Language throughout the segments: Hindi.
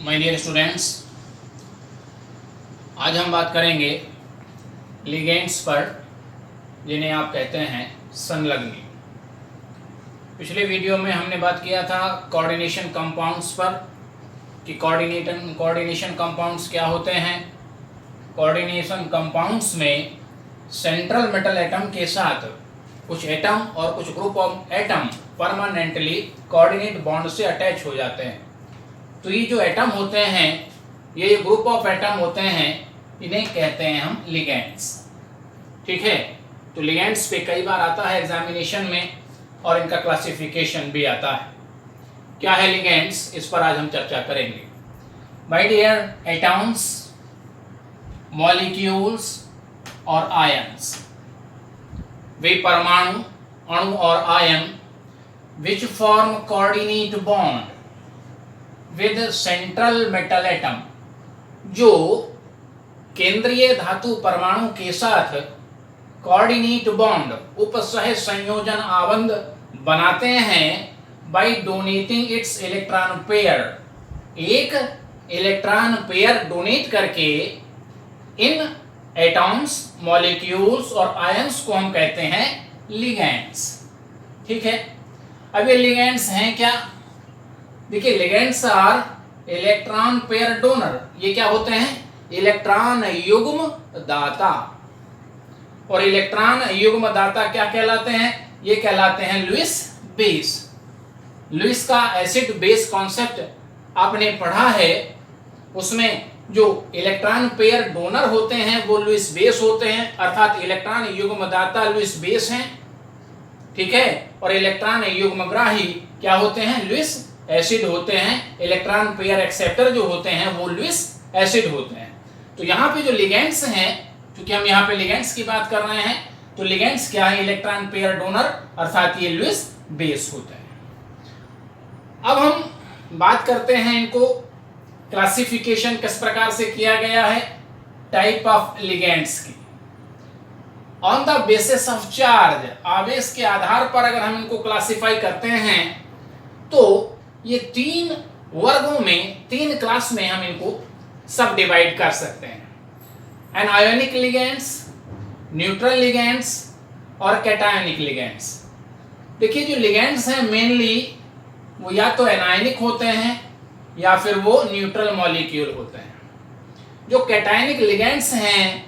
माय डियर स्टूडेंट्स, आज हम बात करेंगे लिगेंड्स पर, जिन्हें आप कहते हैं संलग्नी। पिछले वीडियो में हमने बात किया था कोऑर्डिनेशन कंपाउंड्स पर कि कोऑर्डिनेशन कंपाउंड्स क्या होते हैं। कोऑर्डिनेशन कंपाउंड्स में सेंट्रल मेटल एटम के साथ कुछ एटम और कुछ group of atom permanently coordinate bond से अटैच हो जाते हैं। तो ये जो एटम होते हैं, ये ग्रुप ऑफ एटम होते हैं, इन्हें कहते हैं हम लिगेंड्स। ठीक है, तो लिगेंड्स पे कई बार आता है एग्जामिनेशन में और इनका क्लासिफिकेशन भी आता है। क्या है लिगेंड्स, इस पर आज हम चर्चा करेंगे। माय डियर, एटम्स, मॉलिक्यूल्स और आयंस, वे परमाणु, अणु और ion which form coordinate bond with central metal atom, जो केंद्रीय धातु परमाणु के साथ कोऑर्डिनेट बॉन्ड उपसह संयोजन आबंध बनाते हैं by donating its electron pair, एक इलेक्ट्रॉन पेयर डोनेट करके इन एटम्स, मॉलिक्यूल्स और आयंस को हम कहते हैं लिगेंड्स। ठीक है, अब ये लिगेंड्स हैं क्या? देखिए, ligands are electron pair donor. ये क्या होते हैं? इलेक्ट्रॉन युग्म दाता। और इलेक्ट्रॉन युग्म दाता क्या कहलाते हैं? ये कहलाते हैं लुईस बेस। लुईस का एसिड बेस कॉन्सेप्ट आपने पढ़ा है, उसमें जो इलेक्ट्रॉन पेयर डोनर होते हैं वो लुईस बेस होते हैं, अर्थात इलेक्ट्रॉन युग्म दाता लुईस बेस हैं। ठीक है, और इलेक्ट्रॉन युग्मग्राही क्या होते हैं? लुईस एसिड होते हैं। इलेक्ट्रॉन पेयर एक्सेप्टर जो होते हैं वो लुईस एसिड होते हैं। तो यहाँ पे जो लिगेंड्स हैं, क्योंकि हम यहाँ पे लिगेंड्स की बात कर रहे हैं, तो लिगेंड्स क्या है? इलेक्ट्रॉन पेयर डोनर, अर्थात ये लुईस बेस होते हैं। अब हम बात करते हैं इनको क्लासिफिकेशन किस प्रकार से किया गया है टाइप ऑफ लिगेंड्स की। On the basis of charge, आवेश के आधार पर अगर हम इनको क्लासिफाई करते हैं तो ये तीन वर्गों में, तीन क्लास में हम इनको सब डिवाइड कर सकते हैं। एनायोनिक लिगेंड्स, न्यूट्रल लिगेंड्स और कैटायोनिक लिगेंड्स। देखिए, जो लिगेंड्स हैं मेनली वो या तो एनायोनिक होते हैं या फिर वो न्यूट्रल मॉलिक्यूल होते हैं। जो कैटायोनिक लिगेंड्स हैं,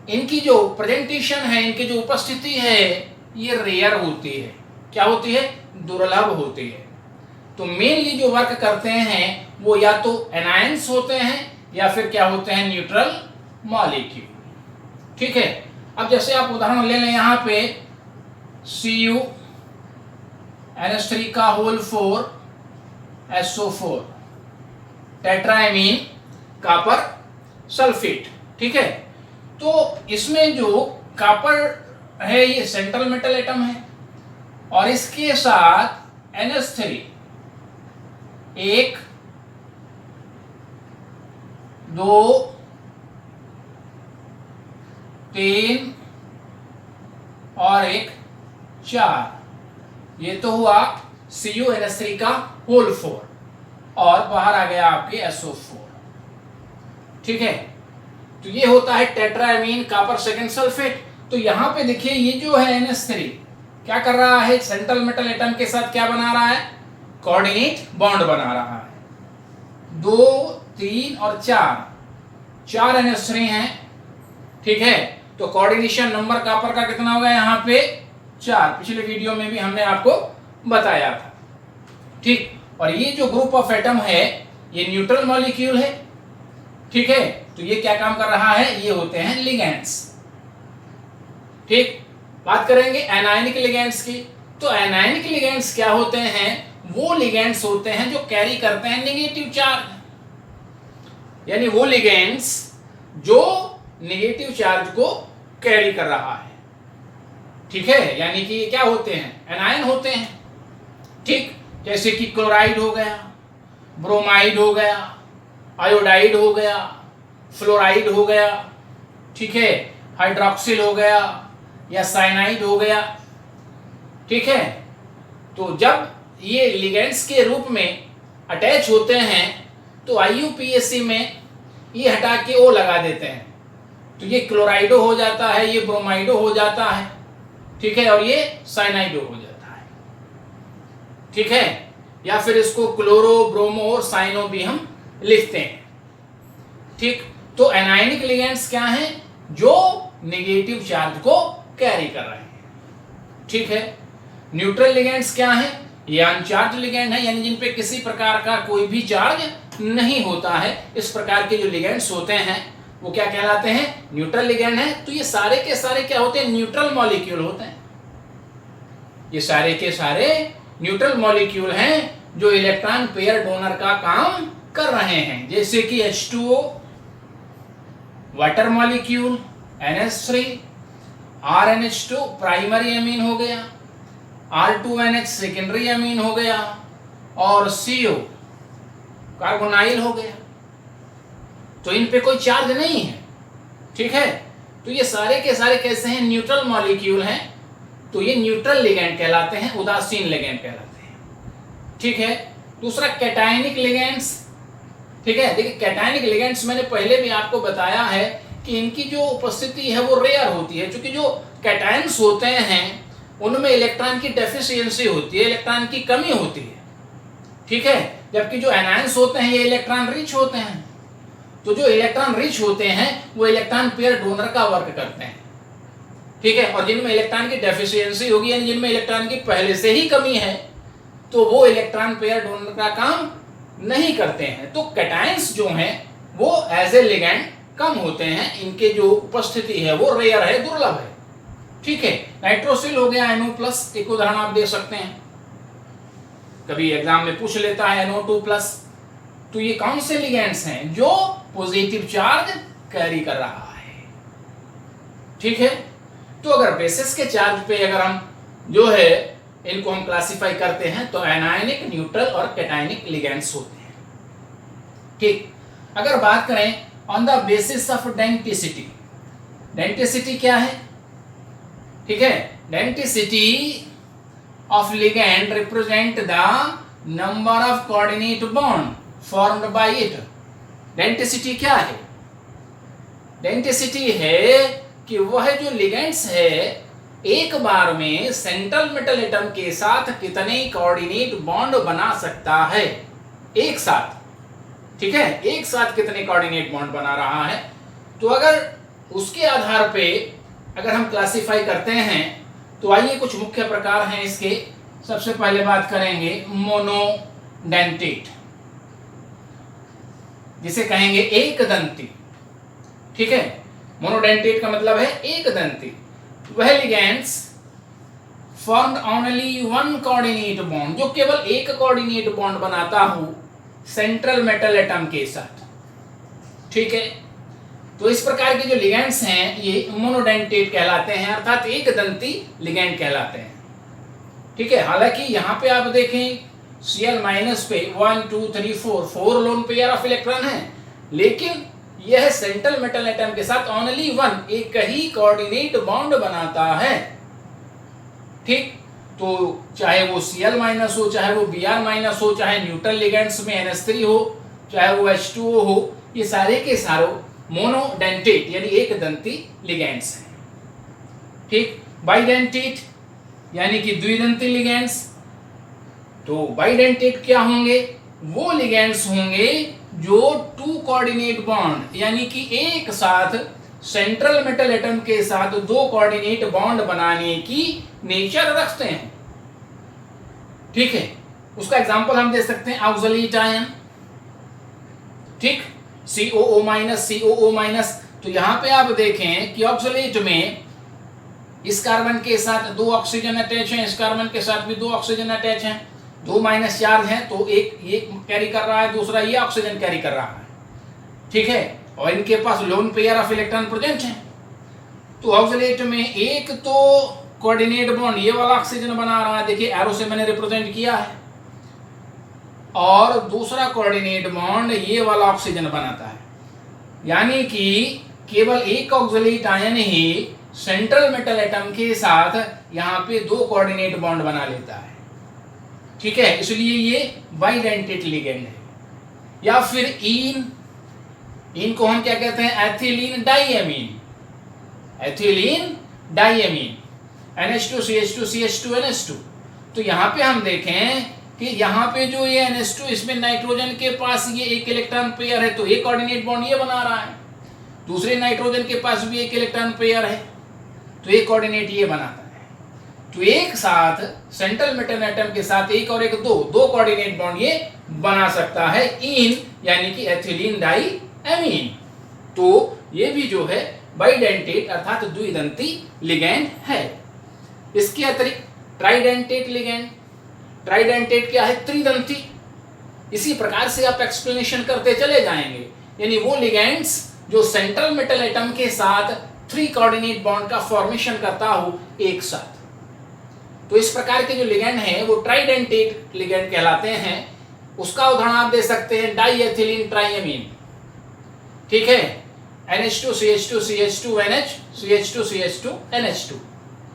इनकी जो प्रेजेंटेशन है, इनकी जो उपस्थिति है, ये रेयर होती है। क्या होती है? दुर्लभ होती है। तो मेनली जो वर्क करते हैं वो या तो एनायंस होते हैं या फिर क्या होते हैं? Neutral molecule. ठीक है, अब जैसे आप उदाहरण ले लें, यहाँ पे Cu NH3 का whole 4 SO4 tetraammine copper sulphate. ठीक है, तो इसमें जो कॉपर है ये सेंट्रल मेटल एटम है और इसके साथ NH3 1 2 3 और 1 4, ये तो हुआ CuNH3 का होल 4 और बाहर आ गया आपके SO4। ठीक है, तो ये होता है टेट्राएमीन कॉपर सेकंड सल्फेट। तो यहाँ पे देखिए, ये जो है NH3 क्या कर रहा है? सेंट्रल मेटल एटम के साथ क्या बना रहा है? कोऑर्डिनेट बॉन्ड बना रहा है। 2 3 और 4 NH3 हैं। ठीक है, तो कोऑर्डिनेशन नंबर कॉपर का कितना होगा यहाँ पे? 4। पिछले वीडियो में भी हमने आपको बताया था। ठीक, और ये जो ग्रुप ऑफ एटम है ये न्यूट्रल मॉलिक्यूल है। ठीक है, तो ये क्या काम कर रहा है? ये होते हैं लिगेंड्स। ठीक, बात करेंगे एनायनिक लिगेंड्स की। तो एनायनिक लिगेंड्स क्या होते हैं? वो लिगेंड्स होते हैं जो कैरी करते हैं नेगेटिव चार्ज, यानी वो लिगेंड्स जो नेगेटिव चार्ज को कैरी कर रहा है। ठीक है, यानी कि ये क्या होते हैं? एनायन होते हैं। ठीक, जैसे कि क्लोराइड हो गया, ब्रोमाइड हो गया, आयोडाइड हो गया, फ्लोराइड हो गया। ठीक है, हाइड्रोक्सिल हो गया या साइनाइड हो गया। ठीक है, तो जब ये लिगेंड्स के रूप में अटैच होते हैं तो IUPAC में ये हटा के O लगा देते हैं, तो ये क्लोराइडो हो जाता है, ये ब्रोमाइडो हो जाता है, ठीक है, और ये साइनाइडो हो जाता है, ठीक है, या फिर इसको क्लोरो, ब्रोमो और साइनो भी हम लिखते हैं, ठीक। तो एनायनिक लिगेंड्स क्या हैं? जो नेगेटिव चार्ज को कैरी कर रहे हैं, ठीक है। न्यूट्रल लिगेंड्स क्या हैं? ये अनचार्ज लिगेंड है, यानी जिन पे किसी प्रकार का कोई भी चार्ज नहीं होता है। इस प्रकार के जो लिगेंड्स होते हैं वो क्या कहलाते हैं? न्यूट्रल लिगेंड है। तो ये सारे के सारे क्या होते हैं? न्यूट्रल मॉलिक्यूल होते हैं। ये सारे के सारे न्यूट्रल मॉलिक्यूल हैं जो इलेक्ट्रॉन पेयर डोनर का काम कर रहे हैं, जैसे कि H2O, water molecule NH3, RNH2 primary amine हो गया, R2NH सेकेंडरी अमीन हो गया, और CO कार्बोनाइल हो गया। तो इन पे कोई चार्ज नहीं है, ठीक है। तो ये सारे के सारे कैसे हैं? न्यूट्रल मॉलिक्यूल हैं, तो ये न्यूट्रल लिगेंड कहलाते हैं, उदासीन लिगेंड कहलाते हैं, ठीक है। दूसरा कैटायनिक लिगेंड्स, ठीक है। देखिए कैटायनिक लिगेंड्स मैंने पहले भी आपको बताया है कि इनकी जो उपस्थिति है वो रेयर होती है, क्योंकि जो कैटायंस होते हैं उनमें इलेक्ट्रॉन की डेफिशिएंसी होती है, इलेक्ट्रॉन की कमी होती है, ठीक है। जबकि जो एनायंस होते हैं ये इलेक्ट्रॉन रिच होते हैं। तो जो इलेक्ट्रॉन रिच होते हैं वो इलेक्ट्रॉन पेयर डोनर का वर्क करते हैं, ठीक है। और जिनमें इलेक्ट्रॉन की डेफिशिएंसी होगी, यानी जिनमें इलेक्ट्रॉन की पहले से ही कमी है, तो वो इलेक्ट्रॉन पेयर डोनर का काम नहीं करते हैं। तो कैटायंस जो हैं वो एज ए लिगेंड कम होते हैं, इनके जो उपस्थिति है वो रेयर है, दुर्लभ है, ठीक है। नाइट्रोसिल हो गया NO+, एक उदाहरण आप दे सकते हैं, कभी एग्जाम में पूछ लेता है NO2+। तो ये कौन से लिगेंड्स हैं? जो पॉजिटिव चार्ज कैरी कर रहा है, ठीक है। तो अगर बेसिस के चार्ज पे अगर हम जो है इनको हम क्लासिफाई करते हैं तो एनायनिक, न्यूट्रल और कैटायनिक लिगेंड्स होते हैं, ठीक। अगर बात करें on the basis of denticity, denticity क्या है? ठीक है, denticity of ligand represent the number of coordinate bond formed by it. Denticity क्या है? डेंटिसिटी है कि वह जो लिगेंड्स है एक बार में सेंट्रल मेटल एटम के साथ कितने कोऑर्डिनेट बॉन्ड बना सकता है एक साथ, ठीक है, एक साथ कितने कोऑर्डिनेट बॉन्ड बना रहा है। तो अगर उसके आधार पे अगर हम क्लासिफाई करते हैं तो आइए कुछ मुख्य प्रकार हैं इसके। सबसे पहले बात करेंगे मोनोडेंटेट, जिसे कहेंगे एक दंती, ठीक है। मोनोडेंटेट का मतलब है एक दंती। वह ligands formed only one coordinate bond, जो केवल एक कोऑर्डिनेट बॉन्ड बनाता हो सेंट्रल मेटल एटम के साथ, ठीक है। तो इस प्रकार के जो लिगेंड्स हैं ये मोनोडेंटेट कहलाते हैं, अर्थात एक दंती लिगेंड कहलाते हैं, ठीक है। हालांकि यहाँ पे आप देखें Cl- पे 1 2 3 4 लोन पेयर ऑफ इलेक्ट्रॉन है, लेकिन यह सेंट्रल मेटल एटम के साथ ओनली वन, एक ही कोऑर्डिनेट बॉन्ड बनाता है, ठीक। तो चाहे वो Cl- हो, चाहे वो Br- हो, चाहे न्यूट्रल लिगेंड्स में NH3 हो, चाहे वो H2O हो, ये सारे के सारे मोनोडेंटेट यानी एक दंती लिगेंड्स हैं, ठीक। बाइडेंटेट यानी कि द्विदंती लिगेंड्स। तो बाइडेंटेट क्या होंगे? वो लिगेंड्स होंगे जो टू कोऑर्डिनेट बॉन्ड यानी कि एक साथ सेंट्रल मेटल एटम के साथ दो कोऑर्डिनेट बॉन्ड बनाने की नेचर रखते हैं, ठीक है। उसका एग्जांपल हम दे सकते हैं ऑक्सलेट आयन, ठीक, COO-, तो यहां पे आप देखें कि ऑक्सलेट में इस कार्बन के साथ दो ऑक्सीजन अटैच हैं, इस कार्बन के साथ भी दो ऑक्सीजन अटैच हैं, दो माइनस चार्ज हैं, तो एक ये कैरी कर रहा है, दूसरा ये ऑक्सीजन कैरी कर रहा है, ठीक है। और इनके पास lone pair of electron present है। तो ऑक्सलेट में एक तो कोऑर्डिनेट बॉन्ड ये वाला ऑक्सीजन बना रहा है, देखिए एरो से मैंने रिप्रेजेंट किया है, और दूसरा कोऑर्डिनेट बॉन्ड ये वाला ऑक्सीजन बनाता है, यानी कि केवल एक ऑक्सलेट आयन ही सेंट्रल मेटल एटम के साथ यहाँ पे दो कोऑर्डिनेट बॉन्ड बना लेता है, ठीक है। इसलिए ये बाइडेंटेट लिगेंड है। या फिर इन को हम क्या कहते हैं, ethylene diamine, ethylene diamine, NH2CH2CH2NH2। तो यहाँ पे हम देखें कि यहाँ पे जो ये NH2, इसमें नाइट्रोजन के पास ये एक इलेक्ट्रॉन पेयर है, तो एक कोऑर्डिनेट बॉन्ड ये बना रहा है। दूसरे नाइट्रोजन के पास भी एक इलेक्ट्रॉन पेयर है, तो एक कोऑर्डिनेट ये बनाता है। तो एक साथ सेंट्रल मेटल एटम के साथ एक और एक दो कोऑर्डिनेट बॉन्ड ये बना सकता है इन, यानी कि एथिलीन डाइएमीन। तो ये भी जो है बाइडेंटेट अर्थात द्विदंती लिगैंड है। इसके अतिरिक्त ट्राइडेंटेट लिगैंड, ट्राइडेंटेट क्या है, त्रिदंती। इसी प्रकार से आप एक्सप्लेनेशन करते चले जाएंगे, यानी वो लिगैंड्स जो सेंट्रल मेटल एटम के साथ 3 कोऑर्डिनेट बॉन्ड का फॉर्मेशन करता हो एक साथ। तो इस प्रकार के जो लिगैंड हैं वो ट्राइडेंटेट लिगैंड कहलाते हैं। उसका उदाहरण आप दे सकते हैं डाइएथिलीन ट्राइएमीन, ठीक है, NH2CH2CH2NH, CH2CH2NH2,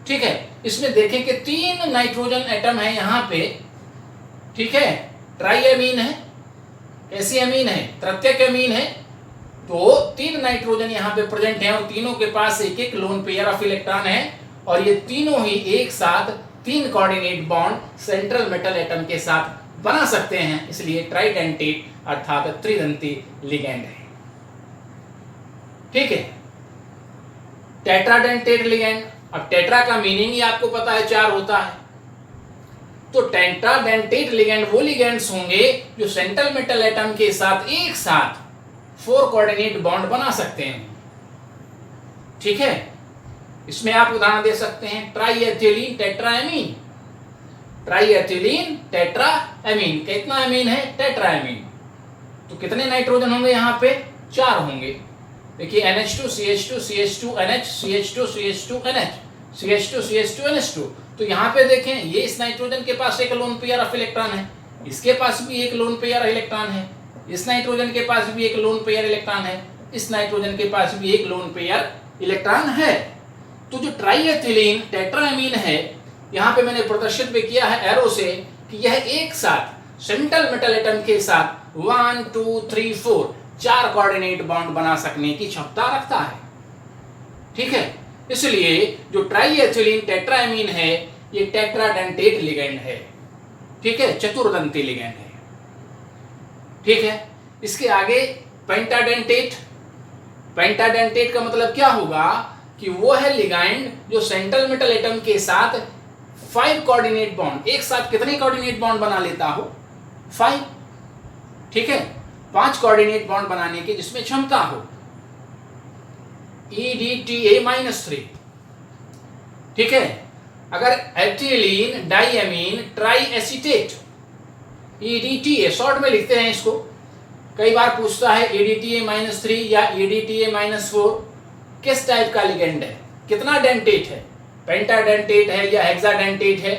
ठीक है। इसमें देखें कि 3 नाइट्रोजन एटम है यहाँ पे, ठीक है, ट्राइएमीन है, ऐसी अमीन है, तृतीयक अमीन है। तो 3 नाइट्रोजन यहाँ पे प्रेजेंट है और तीनों के पास एक एक लोन पेयर ऑफ इलेक्ट्रॉन है, और ये तीनों ही एक साथ 3 coordinate bond central metal atom के साथ बना सकते हैं, इसलिए ट्राइडेंटेट अर्थात त्रिदंती लिगैंड है, ठीक है। टेट्राडेंटेट लिगैंड, अब टेट्रा का मीनिंग ही आपको पता है 4 होता है। तो टेट्राडेंटेट लिगैंड वो लिगैंड्स होंगे जो सेंट्रल मेटल एटम के साथ एक साथ 4 कोऑर्डिनेट बॉन्ड बना सकते हैं, ठीक है। इसमें आप उदाहरण दे सकते हैं ट्राइएथिलीन टेट्राएमीन, ट्राइएथिलीन टेट्राएमीन, कितना अमीन है, टेट्राएमीन। तो कितने नाइट्रोजन होंगे यहाँ पे, 4 होंगे। देखिए NH2CH2CH2NH, CH2CH2NH, CH2CH2NH2। तो यहाँ पे देखें ये इस नाइट्रोजन के पास एक लोन पेयर ऑफ इलेक्ट्रॉन है, इसके पास भी एक लोन पेयर इलेक्ट्रॉन है, इस नाइट्रोजन के पास भी एक लोन पेयर इलेक्ट्रॉन है, इस नाइट्रोजन के पास भी एक लोन पेयर इलेक्ट्रॉन है। तो जो ट्राइएथिलीन टेट्राएमीन है, यहाँ पे मैंने प्रदर्शित भी किया है एरो से कि यह एक साथ सेंट्रल मेटल एटम के साथ 1 2 3 4 कोऑर्डिनेट बॉन्ड बना सकने की क्षमता रखता है, ठीक है। इसलिए जो ट्राइएथिलीन टेट्राएमीन है ये टेट्राडेंटेट लिगैंड है, ठीक है, चतुर्दंती लिगैंड है, ठीक है। इसके आगे पेंटाडेंटेट, पेंटाडेंटेट का मतलब क्या होगा कि वो है लिगैंड जो सेंट्रल मेटल एटम के साथ 5 कोऑर्डिनेट बॉन्ड, एक साथ कितने कोऑर्डिनेट बॉन्ड बना लेता हो, 5, ठीक है, 5 कोऑर्डिनेट बॉन्ड बनाने की जिसमें क्षमता हो। EDTA-3, ठीक है। अगर एथिलीन डाइएमीन ट्राइएसिटेट, EDTA शॉर्ट में लिखते हैं इसको, कई बार पूछता है EDTA-3 या EDTA-4 किस टाइप का लिगेंड है, कितना डेंटेट है, पेंटाडेंटेट है या हेक्साडेंटेट है।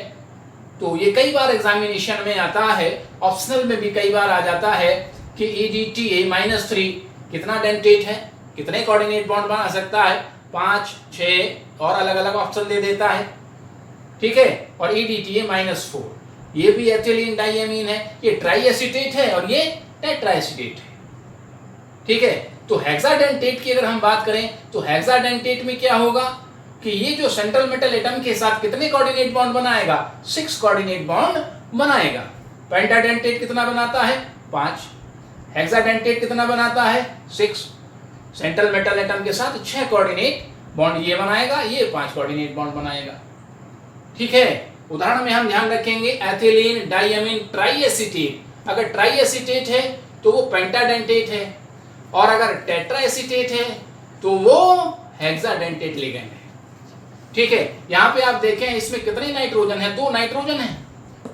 तो ये कई बार एग्जामिनेशन में आता है, ऑप्शनल में भी कई बार आ जाता है कि EDTA-3 कितना डेंटेट है, कितने कोऑर्डिनेट बॉन्ड बना सकता है, 5 6 और अलग अलग ऑप्शन दे देता है, ठीक है। और EDTA-4 ये भी एथिलीन डाइएमीन है, ये ट्राइएसिटेट है और ये टेट्राएसिटेट है, ठीक है। तो हेक्साडेंटेट की अगर हम बात करें तो हेक्साडेंटेट में क्या होगा कि ये जो सेंट्रल मेटल एटम के साथ कितने कोऑर्डिनेट बॉन्ड बनाएगा, 6 कोऑर्डिनेट बॉन्ड बनाएगा। पेंटाडेंटेट कितना बनाता है, 5। हेक्साडेंटेट कितना बनाता है, 6। सेंट्रल मेटल एटम के साथ 6 कोऑर्डिनेट बॉन्ड ये बनाएगा, ये 5 कोऑर्डिनेट बॉन्ड बनाएगा, ठीक है। उदाहरण में हम ध्यान रखेंगे एथिलीन डाइएमीन ट्राइएसिटेट, अगर ट्राइएसिटेट है तो वो पेंटाडेंटेट है, और अगर टेट्राएसिटेट है तो वो हेक्साडेंटेट लिगैंड है, ठीक है। यहाँ पे आप देखें इसमें कितने नाइट्रोजन है, 2 नाइट्रोजन है,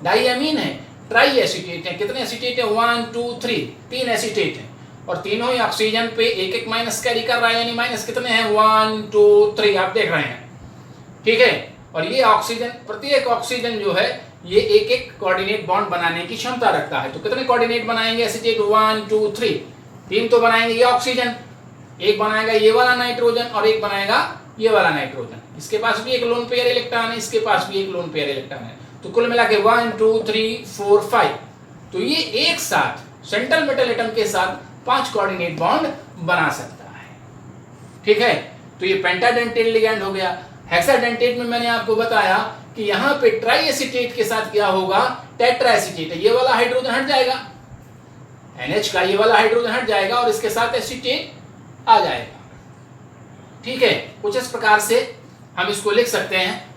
डाइएमीन है, ट्राइएसिटेट है, कितने एसिटेट है, 1 2 3, 3 एसिटेट है, और तीनों ही ऑक्सीजन पे एक एक माइनस कैरी कर रहा है, यानी माइनस कितने हैं, 1 2 3 आप देख रहे हैं, ठीक है। और ये ऑक्सीजन, प्रत्येक ऑक्सीजन जो है ये एक एक कोऑर्डिनेट बॉन्ड बनाने की क्षमता रखता है। तो कितने कोऑर्डिनेट बनाएंगे एसिटेट, 1 2 3, 3 तो बनाएंगे ये ऑक्सीजन, एक बनाएगा ये वाला नाइट्रोजन और एक बनाएगा ये वाला नाइट्रोजन, इसके पास भी एक लोन पेयर इलेक्ट्रॉन है, इसके पास भी एक लोन पेयर इलेक्ट्रॉन है। तो कुल मिला के 1 2 3 4 5, तो ये एक साथ सेंट्रल मेटल एटम के साथ 5 कोऑर्डिनेट बॉन्ड बना सकता है। ठीक है, तो ये पेंटाडेंटेट लिगैंड हो गया। हेक्साडेंटेट में मैंने आपको बताया कि यहाँ पे ट्राई एसीटेट के साथ क्या होगा, टेट्रा एसीटेट, ये वाला हाइड्रोजन हट जाएगा, NH का ये वाला हाइड्रोजन हट जाएगा और इसके साथ एसीटेट आ जाएगा। ठीक है, कुछ इस प्रकार से हम इसको लिख सकते हैं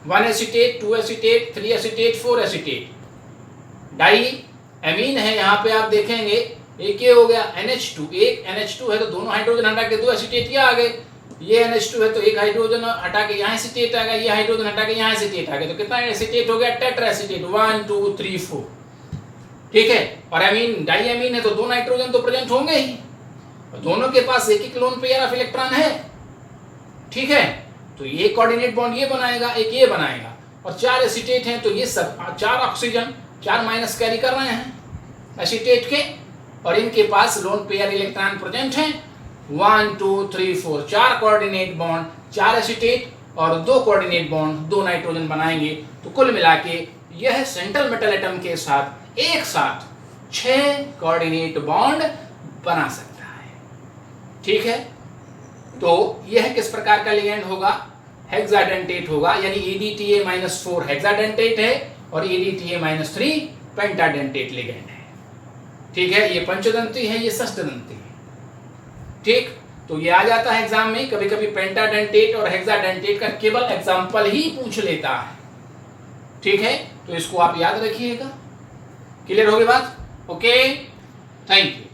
1 acetate, 2 acetate, 3 acetate, 4 acetate. Diamine है, यहाँ पे आप देखेंगे एक ये हो गया NH2, एक NH2 है तो दोनों हाइड्रोजन हटा के 2 एसीटेट ये आ गए, ये NH2 है तो एक हाइड्रोजन हटा के यहाँ एसीटेट आ गया, ये हाइड्रोजन हटा के यहाँ एसीटेट आ गया, तो कितना एसीटेट हो गया, टेट्रा एसीटेट, 1 2 3 4। ठीक है, और एमीन डाई एमीन है तो 2 नाइट्रोजन तो प्रेजेंट होंगे ही, दोनों के पास एक एक लोन पेयर ऑफ इलेक्ट्रॉन है। ठीक है, तो ये कोऑर्डिनेट बॉन्ड ये बनाएगा, एक ये बनाएगा, और 4 एसीटेट हैं तो ये सब 4 ऑक्सीजन 4 माइनस कैरी कर रहे हैं एसीटेट के, और इनके पास लोन पेयर इलेक्ट्रॉन प्रेजेंट हैं 1 2 3 4, 4 कोऑर्डिनेट बॉन्ड, 4 एसीटेट और 2 कोऑर्डिनेट बॉन्ड, 2 नाइट्रोजन बनाएंगे। तो कुल मिला के यह सेंट्रल मेटल एटम के साथ एक साथ 6 कोऑर्डिनेट बॉन्ड बना सकता है। ठीक है, तो यह किस प्रकार का लिगैंड होगा, हेक्साडेंटेट होगा, यानी EDTA-4 हेक्साडेंटेट है और EDTA-3 पेंटाडेंटेट लिगैंड है। ठीक है, ये पंचदंती है, ये षष्ठदंती है। ठीक, तो ये आ जाता है एग्जाम में, कभी कभी पेंटाडेंटेट और हेक्साडेंटेट का केवल एग्जाम्पल ही पूछ लेता है। ठीक है, तो इसको आप याद रखिएगा। क्लियर हो गई बात? Okay, thank you.